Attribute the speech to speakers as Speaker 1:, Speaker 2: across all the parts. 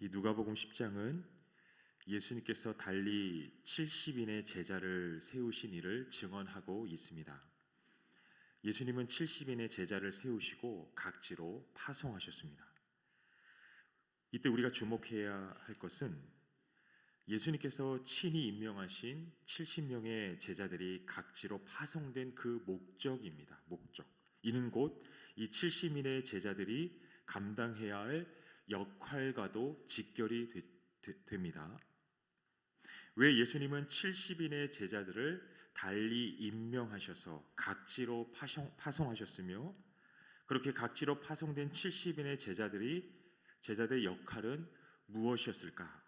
Speaker 1: 이 누가복음 10장은 예수님께서 달리 70인의 제자를 세우신 일을 증언하고 있습니다. 예수님은 70인의 제자를 세우시고 각지로 파송하셨습니다. 이때 우리가 주목해야 할 것은 예수님께서 친히 임명하신 70명의 제자들이 각지로 파송된 그 목적입니다. 목적. 이는 곧 이 70인의 제자들이 감당해야 할 역할과도 직결이 됩니다. 왜 예수님은 70인의 제자들을 달리 임명하셔서 각지로 파송하셨으며 그렇게 각지로 파송된 70인의 제자들의 역할은 무엇이었을까?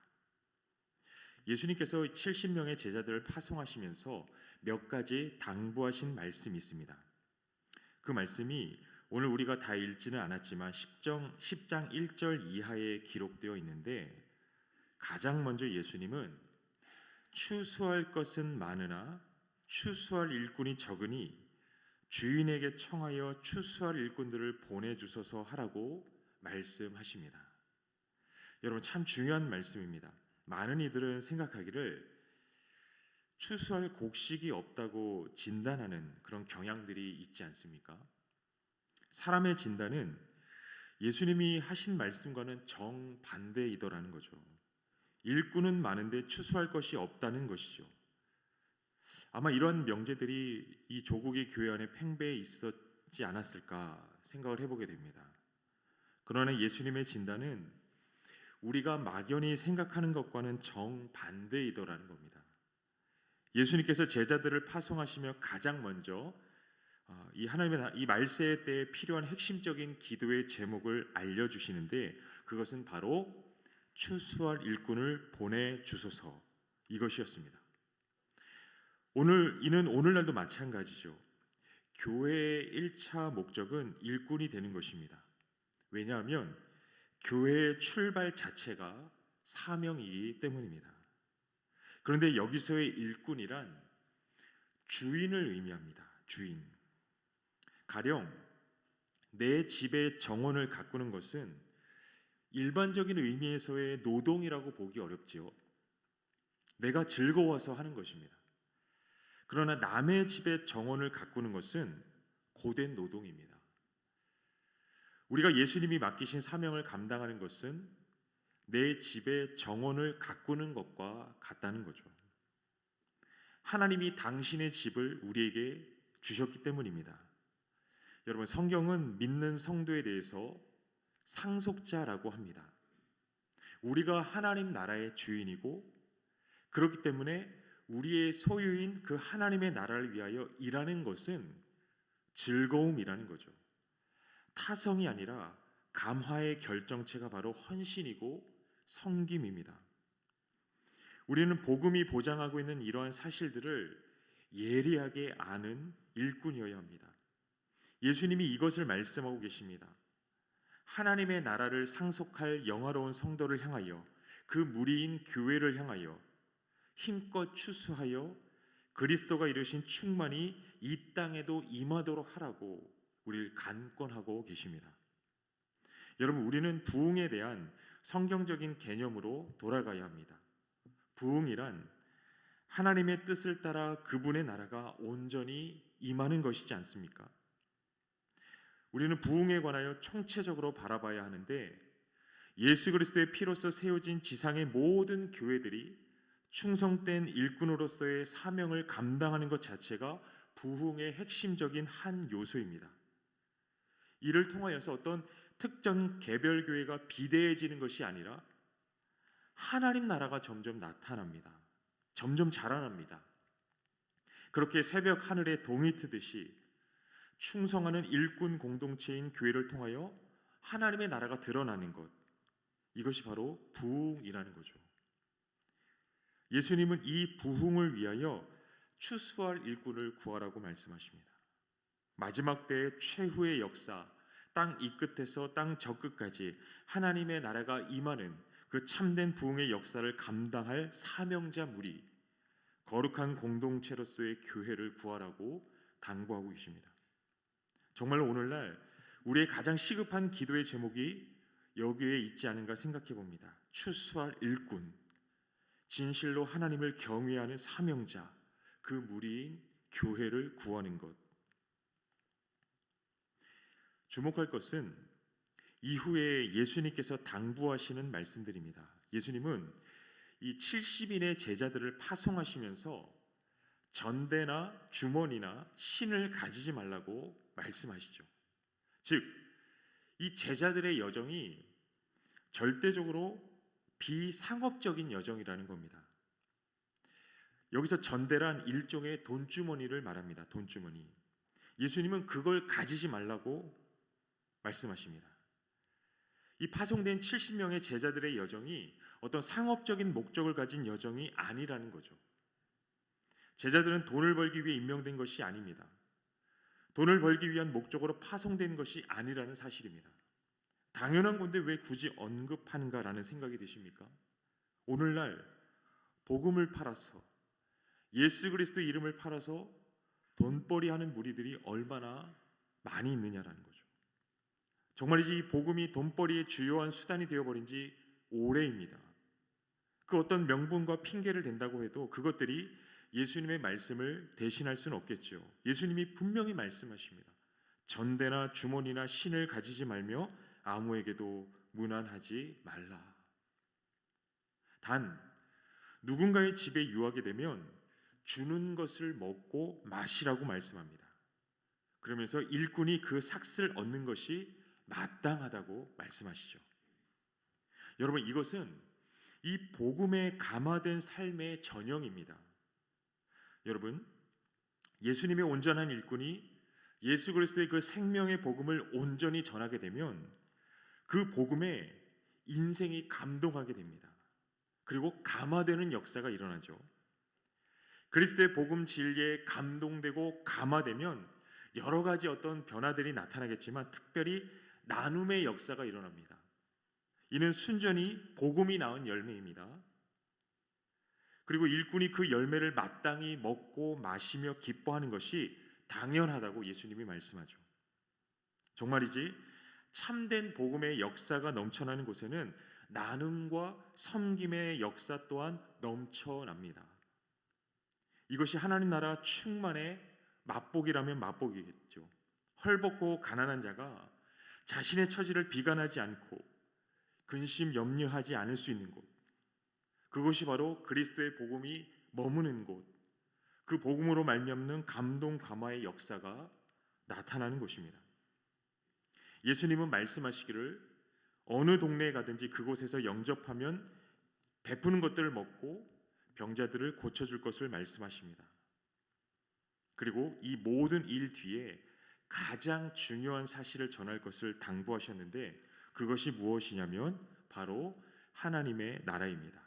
Speaker 1: 예수님께서 70명의 제자들을 파송하시면서 몇 가지 당부하신 말씀이 있습니다. 그 말씀이 오늘 우리가 다 읽지는 않았지만 10장 1절 이하에 기록되어 있는데, 가장 먼저 예수님은 추수할 것은 많으나 추수할 일꾼이 적으니 주인에게 청하여 추수할 일꾼들을 보내주소서 하라고 말씀하십니다. 여러분, 참 중요한 말씀입니다. 많은 이들은 생각하기를 추수할 곡식이 없다고 진단하는 그런 경향들이 있지 않습니까? 사람의 진단은 예수님이 하신 말씀과는 정반대이더라는 거죠. 일꾼은 많은데 추수할 것이 없다는 것이죠. 아마 이런 명제들이 이 조국의 교회 안에 팽배해 있었지 않았을까 생각을 해보게 됩니다. 그러나 예수님의 진단은 우리가 막연히 생각하는 것과는 정반대이더라는 겁니다. 예수님께서 제자들을 파송하시며 가장 먼저 이 하나님의 이 말세의 때에 필요한 핵심적인 기도의 제목을 알려주시는데, 그것은 바로 추수할 일꾼을 보내주소서, 이것이었습니다. 이는 오늘날도 마찬가지죠. 교회의 1차 목적은 일꾼이 되는 것입니다. 왜냐하면 교회의 출발 자체가 사명이기 때문입니다. 그런데 여기서의 일꾼이란 주인을 의미합니다. 주인. 가령 내 집의 정원을 가꾸는 것은 일반적인 의미에서의 노동이라고 보기 어렵지요. 내가 즐거워서 하는 것입니다. 그러나 남의 집의 정원을 가꾸는 것은 고된 노동입니다. 우리가 예수님이 맡기신 사명을 감당하는 것은 내 집의 정원을 가꾸는 것과 같다는 거죠. 하나님이 당신의 집을 우리에게 주셨기 때문입니다. 여러분, 성경은 믿는 성도에 대해서 상속자라고 합니다. 우리가 하나님 나라의 주인이고, 그렇기 때문에 우리의 소유인 그 하나님의 나라를 위하여 일하는 것은 즐거움이라는 거죠. 타성이 아니라 감화의 결정체가 바로 헌신이고 섬김입니다. 우리는 복음이 보장하고 있는 이러한 사실들을 예리하게 아는 일꾼이어야 합니다. 예수님이 이것을 말씀하고 계십니다. 하나님의 나라를 상속할 영화로운 성도를 향하여, 그 무리인 교회를 향하여 힘껏 추수하여 그리스도가 이루신 충만이 이 땅에도 임하도록 하라고 우리를 간권하고 계십니다. 여러분, 우리는 부흥에 대한 성경적인 개념으로 돌아가야 합니다. 부흥이란 하나님의 뜻을 따라 그분의 나라가 온전히 임하는 것이지 않습니까? 우리는 부흥에 관하여 총체적으로 바라봐야 하는데, 예수 그리스도의 피로써 세워진 지상의 모든 교회들이 충성된 일꾼으로서의 사명을 감당하는 것 자체가 부흥의 핵심적인 한 요소입니다. 이를 통하여서 어떤 특정 개별 교회가 비대해지는 것이 아니라 하나님 나라가 점점 나타납니다. 점점 자라납니다. 그렇게 새벽 하늘에 동이 트듯이 충성하는 일꾼 공동체인 교회를 통하여 하나님의 나라가 드러나는 것, 이것이 바로 부흥이라는 거죠. 예수님은 이 부흥을 위하여 추수할 일꾼을 구하라고 말씀하십니다. 마지막 때의 최후의 역사, 땅 이 끝에서 땅 저 끝까지 하나님의 나라가 임하는 그 참된 부흥의 역사를 감당할 사명자 무리, 거룩한 공동체로서의 교회를 구하라고 당부하고 계십니다. 정말로 오늘날 우리의 가장 시급한 기도의 제목이 여기에 있지 않은가 생각해 봅니다. 추수할 일꾼, 진실로 하나님을 경외하는 사명자, 그 무리인 교회를 구하는 것. 주목할 것은 이후에 예수님께서 당부하시는 말씀들입니다. 예수님은 이 70인의 제자들을 파송하시면서 전대나 주머니나 신을 가지지 말라고 말씀하시죠. 즉, 이 제자들의 여정이 절대적으로 비상업적인 여정이라는 겁니다. 여기서 전대란 일종의 돈주머니를 말합니다. 돈주머니. 예수님은 그걸 가지지 말라고 말씀하십니다. 이 파송된 70명의 제자들의 여정이 어떤 상업적인 목적을 가진 여정이 아니라는 거죠. 제자들은 돈을 벌기 위해 임명된 것이 아닙니다. 돈을 벌기 위한 목적으로 파송된 것이 아니라는 사실입니다. 당연한 건데 왜 굳이 언급하는가라는 생각이 드십니까? 오늘날 복음을 팔아서 예수 그리스도 이름을 팔아서 돈벌이 하는 무리들이 얼마나 많이 있느냐라는 거죠. 정말이지 이 복음이 돈벌이의 주요한 수단이 되어버린 지 오래입니다. 그 어떤 명분과 핑계를 댄다고 해도 그것들이 예수님의 말씀을 대신할 수는 없겠죠. 예수님이 분명히 말씀하십니다. 전대나 주머니나 신을 가지지 말며 아무에게도 문안하지 말라. 단 누군가의 집에 유하게 되면 주는 것을 먹고 마시라고 말씀합니다. 그러면서 일꾼이 그 삭슬 얻는 것이 마땅하다고 말씀하시죠. 여러분, 이것은 이 복음에 감화된 삶의 전형입니다. 여러분, 예수님의 온전한 일꾼이 예수 그리스도의 그 생명의 복음을 온전히 전하게 되면 그 복음에 인생이 감동하게 됩니다. 그리고 감화되는 역사가 일어나죠. 그리스도의 복음 진리에 감동되고 감화되면 여러 가지 어떤 변화들이 나타나겠지만 특별히 나눔의 역사가 일어납니다. 이는 순전히 복음이 낳은 열매입니다. 그리고 일꾼이 그 열매를 마땅히 먹고 마시며 기뻐하는 것이 당연하다고 예수님이 말씀하죠. 정말이지 참된 복음의 역사가 넘쳐나는 곳에는 나눔과 섬김의 역사 또한 넘쳐납니다. 이것이 하나님 나라 충만의 맛보기라면 맛보기겠죠. 헐벗고 가난한 자가 자신의 처지를 비관하지 않고 근심 염려하지 않을 수 있는 곳, 그것이 바로 그리스도의 복음이 머무는 곳, 그 복음으로 말미암는 감동 감화의 역사가 나타나는 곳입니다. 예수님은 말씀하시기를 어느 동네에 가든지 그곳에서 영접하면 베푸는 것들을 먹고 병자들을 고쳐줄 것을 말씀하십니다. 그리고 이 모든 일 뒤에 가장 중요한 사실을 전할 것을 당부하셨는데 그것이 무엇이냐면 바로 하나님의 나라입니다.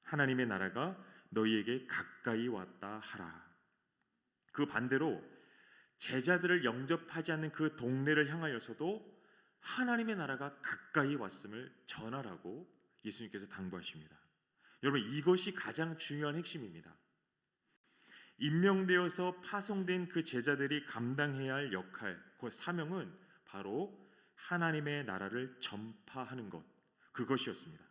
Speaker 1: 하나님의 나라가 너희에게 가까이 왔다 하라. 그 반대로 제자들을 영접하지 않는 그 동네를 향하여서도 하나님의 나라가 가까이 왔음을 전하라고 예수님께서 당부하십니다. 여러분, 이것이 가장 중요한 핵심입니다. 임명되어서 파송된 그 제자들이 감당해야 할 역할, 그 사명은 바로 하나님의 나라를 전파하는 것, 그것이었습니다.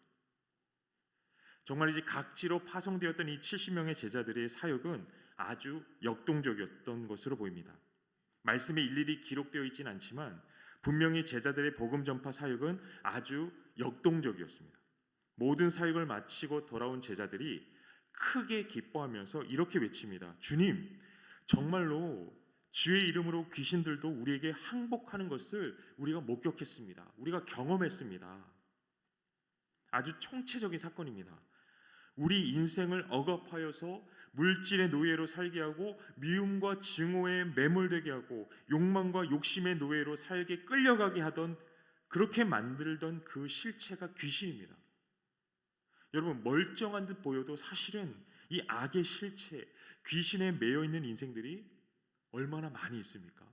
Speaker 1: 정말이지 각지로 파송되었던 이 70명의 제자들의 사역은 아주 역동적이었던 것으로 보입니다. 말씀에 일일이 기록되어 있지는 않지만 분명히 제자들의 복음 전파 사역은 아주 역동적이었습니다. 모든 사역을 마치고 돌아온 제자들이 크게 기뻐하면서 이렇게 외칩니다. 주님, 정말로 주의 이름으로 귀신들도 우리에게 항복하는 것을 우리가 목격했습니다. 우리가 경험했습니다. 아주 총체적인 사건입니다. 우리 인생을 억압하여서 물질의 노예로 살게 하고 미움과 증오에 매몰되게 하고 욕망과 욕심의 노예로 살게 끌려가게 하던, 그렇게 만들던 그 실체가 귀신입니다. 여러분, 멀쩡한 듯 보여도 사실은 이 악의 실체, 귀신에 매여 있는 인생들이 얼마나 많이 있습니까?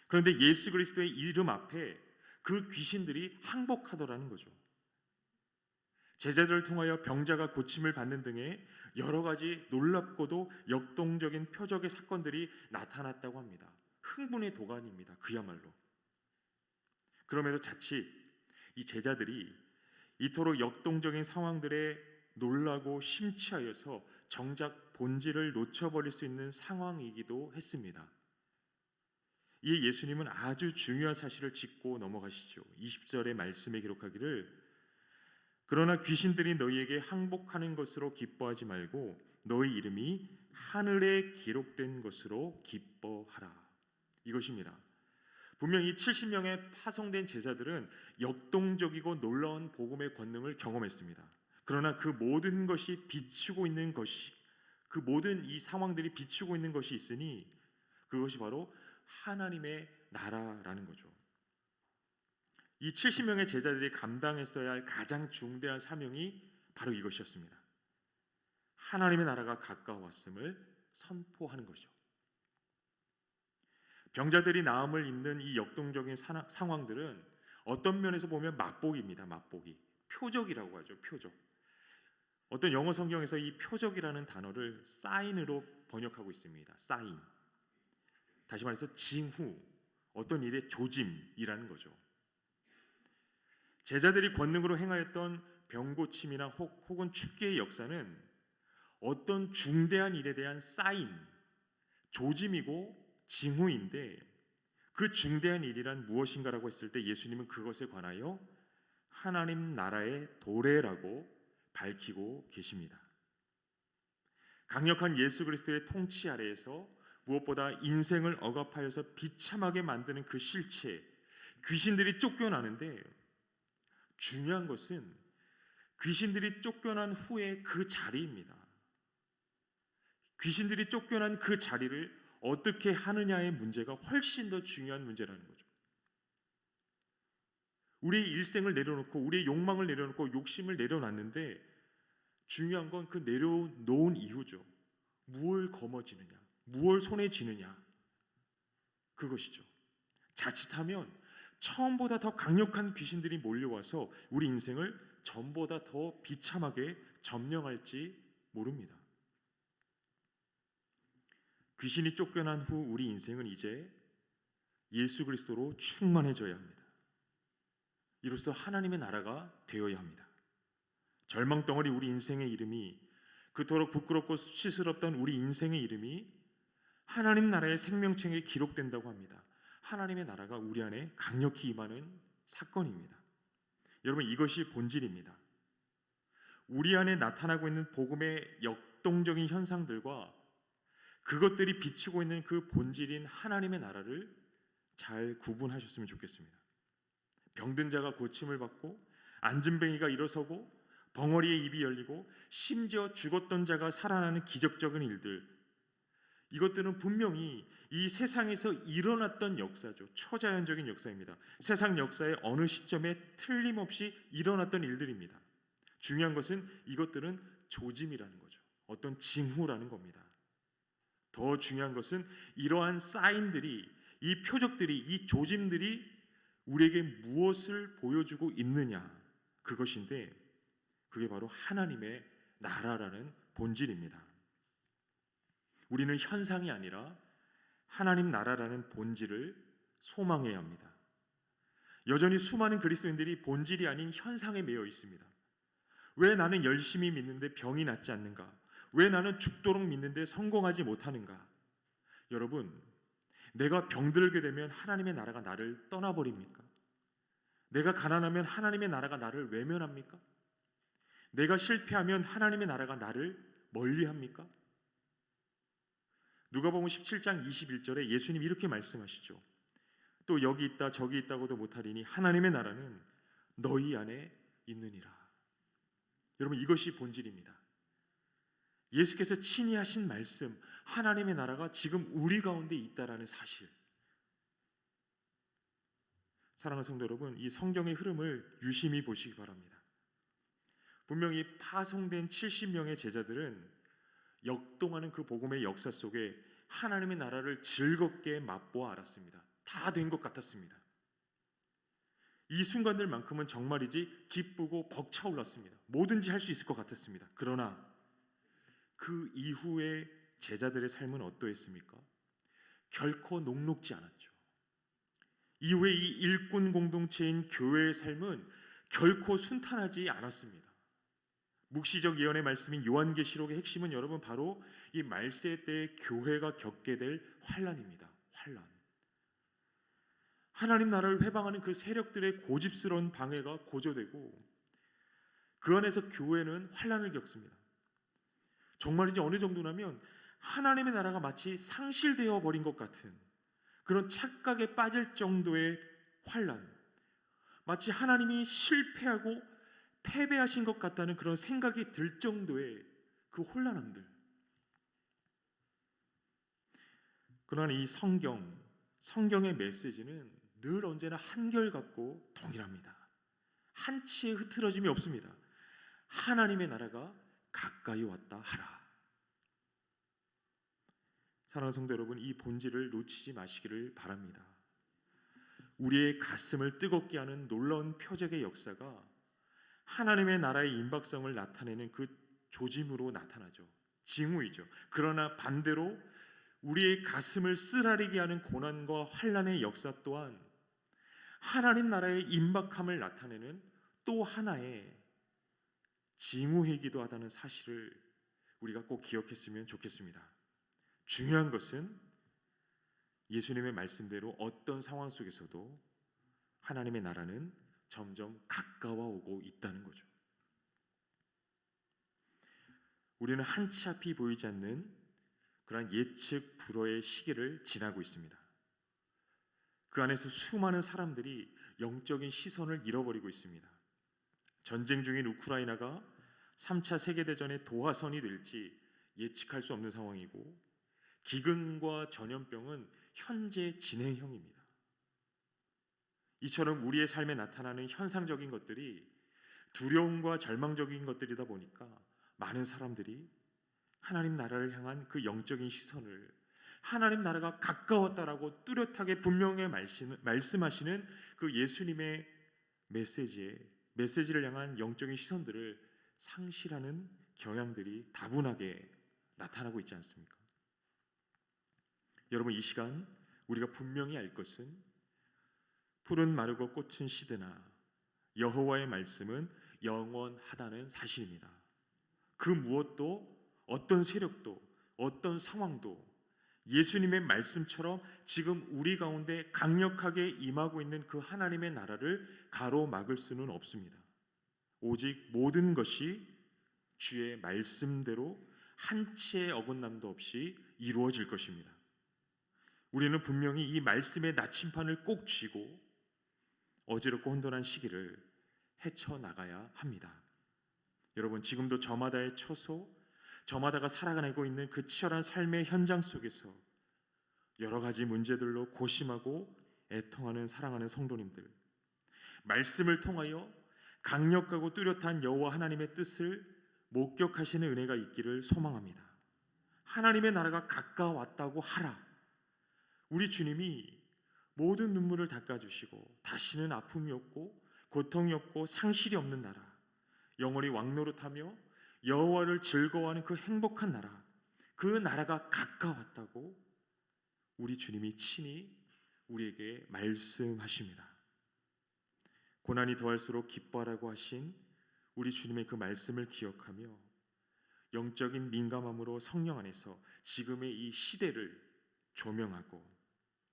Speaker 1: 그런데 예수 그리스도의 이름 앞에 그 귀신들이 항복하더라는 거죠. 제자들을 통하여 병자가 고침을 받는 등의 여러 가지 놀랍고도 역동적인 표적의 사건들이 나타났다고 합니다. 흥분의 도가니입니다. 그야말로. 그럼에도 자칫 이 제자들이 이토록 역동적인 상황들에 놀라고 심취하여서 정작 본질을 놓쳐버릴 수 있는 상황이기도 했습니다. 이에 예수님은 아주 중요한 사실을 짚고 넘어가시죠. 20절의 말씀에 기록하기를 그러나 귀신들이 너희에게 항복하는 것으로 기뻐하지 말고 너희 이름이 하늘에 기록된 것으로 기뻐하라. 이것입니다. 분명히 70명의 파송된 제자들은 역동적이고 놀라운 복음의 권능을 경험했습니다. 그러나 그 모든 것이 비추고 있는 것이, 그 모든 이 상황들이 비추고 있는 것이 있으니 그것이 바로 하나님의 나라라는 거죠. 이 70명의 제자들이 감당했어야 할 가장 중대한 사명이 바로 이것이었습니다. 하나님의 나라가 가까웠음을 선포하는 것이죠. 병자들이 나음을 입는 이 역동적인 상황들은 어떤 면에서 보면 맛보기입니다. 맛보기. 표적이라고 하죠. 표적. 어떤 영어 성경에서 이 표적이라는 단어를 사인으로 번역하고 있습니다. 사인. 다시 말해서 징후, 어떤 일의 조짐이라는 거죠. 제자들이 권능으로 행하였던 병고침이나 혹은 축기의 역사는 어떤 중대한 일에 대한 사인, 조짐이고 징후인데 그 중대한 일이란 무엇인가라고 했을 때 예수님은 그것에 관하여 하나님 나라의 도래라고 밝히고 계십니다. 강력한 예수 그리스도의 통치 아래에서 무엇보다 인생을 억압하여서 비참하게 만드는 그 실체, 귀신들이 쫓겨나는데 중요한 것은 귀신들이 쫓겨난 후에 그 자리입니다. 귀신들이 쫓겨난 그 자리를 어떻게 하느냐의 문제가 훨씬 더 중요한 문제라는 거죠. 우리의 일생을 내려놓고 우리의 욕망을 내려놓고 욕심을 내려놨는데 중요한 건 그 내려놓은 이유죠. 무엇을 거머쥐느냐, 무엇을 손에 쥐느냐, 그것이죠. 자칫하면 처음보다 더 강력한 귀신들이 몰려와서 우리 인생을 전보다 더 비참하게 점령할지 모릅니다. 귀신이 쫓겨난 후 우리 인생은 이제 예수 그리스도로 충만해져야 합니다. 이로써 하나님의 나라가 되어야 합니다. 절망덩어리 우리 인생의 이름이, 그토록 부끄럽고 수치스럽던 우리 인생의 이름이 하나님 나라의 생명책에 기록된다고 합니다. 하나님의 나라가 우리 안에 강력히 임하는 사건입니다. 여러분, 이것이 본질입니다. 우리 안에 나타나고 있는 복음의 역동적인 현상들과 그것들이 비추고 있는 그 본질인 하나님의 나라를 잘 구분하셨으면 좋겠습니다. 병든 자가 고침을 받고 안진뱅이가 일어서고 벙어리의 입이 열리고 심지어 죽었던 자가 살아나는 기적적인 일들, 이것들은 분명히 이 세상에서 일어났던 역사죠. 초자연적인 역사입니다. 세상 역사의 어느 시점에 틀림없이 일어났던 일들입니다. 중요한 것은 이것들은 조짐이라는 거죠. 어떤 징후라는 겁니다. 더 중요한 것은 이러한 사인들이, 이 표적들이, 이 조짐들이 우리에게 무엇을 보여주고 있느냐, 그것인데 그게 바로 하나님의 나라라는 본질입니다. 우리는 현상이 아니라 하나님 나라라는 본질을 소망해야 합니다. 여전히 수많은 그리스도인들이 본질이 아닌 현상에 매여 있습니다. 왜 나는 열심히 믿는데 병이 낫지 않는가? 왜 나는 죽도록 믿는데 성공하지 못하는가? 여러분, 내가 병들게 되면 하나님의 나라가 나를 떠나버립니까? 내가 가난하면 하나님의 나라가 나를 외면합니까? 내가 실패하면 하나님의 나라가 나를 멀리합니까? 누가복음 17장 21절에 예수님이 이렇게 말씀하시죠. 또 여기 있다 저기 있다고도 못하리니 하나님의 나라는 너희 안에 있느니라. 여러분, 이것이 본질입니다. 예수께서 친히 하신 말씀, 하나님의 나라가 지금 우리 가운데 있다라는 사실. 사랑하는 성도 여러분, 이 성경의 흐름을 유심히 보시기 바랍니다. 분명히 파송된 70명의 제자들은 역동하는 그 복음의 역사 속에 하나님의 나라를 즐겁게 맛보아 알았습니다. 다 된 것 같았습니다. 이 순간들만큼은 정말이지 기쁘고 벅차올랐습니다. 뭐든지 할 수 있을 것 같았습니다. 그러나 그 이후에 제자들의 삶은 어떠했습니까? 결코 녹록지 않았죠. 이후에 이 일꾼 공동체인 교회의 삶은 결코 순탄하지 않았습니다. 묵시적 예언의 말씀인 요한계시록의 핵심은 여러분 바로 이 말세 때의 교회가 겪게 될 환난입니다. 환난. 하나님 나라를 회방하는 그 세력들의 고집스러운 방해가 고조되고 그 안에서 교회는 환난을 겪습니다. 정말이지 어느 정도냐면 하나님의 나라가 마치 상실되어 버린 것 같은 그런 착각에 빠질 정도의 환난, 마치 하나님이 실패하고 패배하신 것 같다는 그런 생각이 들 정도의 그 혼란함들. 그러나 이 성경의 메시지는 늘 언제나 한결같고 동일합니다. 한치의 흐트러짐이 없습니다. 하나님의 나라가 가까이 왔다 하라. 사랑하는 성도 여러분, 이 본질을 놓치지 마시기를 바랍니다. 우리의 가슴을 뜨겁게 하는 놀라운 표적의 역사가 하나님의 나라의 임박성을 나타내는 그 조짐으로 나타나죠. 징후이죠. 그러나 반대로 우리의 가슴을 쓰라리게 하는 고난과 환난의 역사 또한 하나님 나라의 임박함을 나타내는 또 하나의 징후이기도 하다는 사실을 우리가 꼭 기억했으면 좋겠습니다. 중요한 것은 예수님의 말씀대로 어떤 상황 속에서도 하나님의 나라는 점점 가까워 오고 있다는 거죠. 우리는 한치 앞이 보이지 않는 그러한 예측 불허의 시기를 지나고 있습니다. 그 안에서 수많은 사람들이 영적인 시선을 잃어버리고 있습니다. 전쟁 중인 우크라이나가 3차 세계대전의 도화선이 될지 예측할 수 없는 상황이고 기근과 전염병은 현재 진행형입니다. 이처럼 우리의 삶에 나타나는 현상적인 것들이 두려움과 절망적인 것들이다 보니까 많은 사람들이 하나님 나라를 향한 그 영적인 시선을 하나님 나라가 가까웠다라고 뚜렷하게 분명히 말씀하시는 그 예수님의 메시지를 향한 영적인 시선들을 상실하는 경향들이 다분하게 나타나고 있지 않습니까? 여러분, 이 시간 우리가 분명히 알 것은 푸른 마르고 꽃은 시드나 여호와의 말씀은 영원하다는 사실입니다. 그 무엇도 어떤 세력도 어떤 상황도 예수님의 말씀처럼 지금 우리 가운데 강력하게 임하고 있는 그 하나님의 나라를 가로막을 수는 없습니다. 오직 모든 것이 주의 말씀대로 한치의 어긋남도 없이 이루어질 것입니다. 우리는 분명히 이 말씀의 나침판을 꼭 쥐고 어지럽고 혼돈한 시기를 헤쳐나가야 합니다. 여러분, 지금도 저마다의 처소, 저마다가 살아가고 있는 그 치열한 삶의 현장 속에서 여러 가지 문제들로 고심하고 애통하는 사랑하는 성도님들, 말씀을 통하여 강력하고 뚜렷한 여호와 하나님의 뜻을 목격하시는 은혜가 있기를 소망합니다. 하나님의 나라가 가까웠다고 하라. 우리 주님이 모든 눈물을 닦아주시고 다시는 아픔이 없고 고통이 없고 상실이 없는 나라, 영원히 왕노릇하며 여호와를 즐거워하는 그 행복한 나라, 그 나라가 가까웠다고 우리 주님이 친히 우리에게 말씀하십니다. 고난이 더할수록 기뻐하라고 하신 우리 주님의 그 말씀을 기억하며 영적인 민감함으로 성령 안에서 지금의 이 시대를 조명하고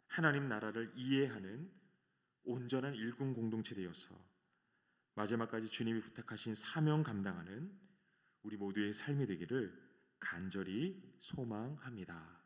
Speaker 1: 하나님 나라를 이해하는 온전한 일꾼 공동체 되어서 마지막까지 주님이 부탁하신 사명 감당하는 우리 모두의 삶이 되기를 간절히 소망합니다.